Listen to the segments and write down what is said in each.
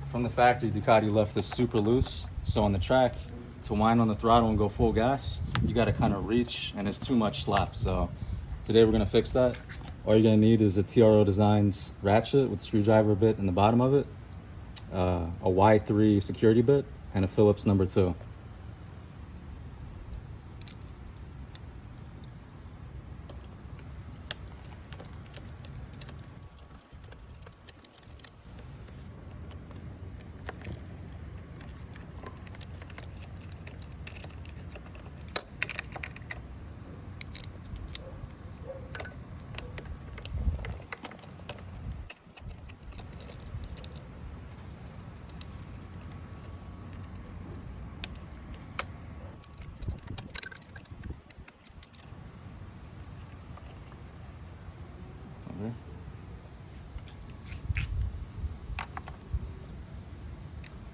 From the factory, Ducati left this super loose. So on the track, to wind on the throttle and go full gas, you gotta kind of reach and it's too much slap. So today we're gonna fix that. All you're gonna need is a TROdesigns ratchet with a screwdriver bit in the bottom of it, a Y3 security bit, and a Phillips number 2.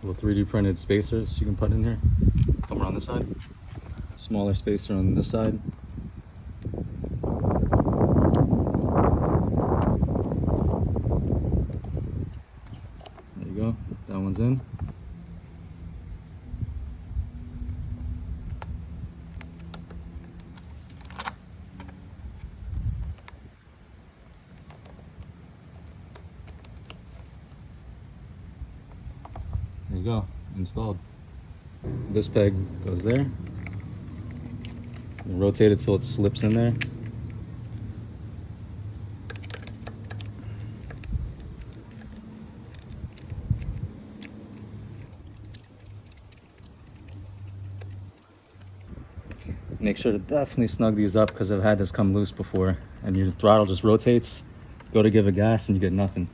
Little 3D printed spacers you can put in here. Come around this side. Smaller spacer on this side. There you go. That one's in. There you go, installed. This peg goes there. You rotate it so it slips in there. Make sure to definitely snug these up because I've had this come loose before and your throttle just rotates. Go to give a gas and you get nothing.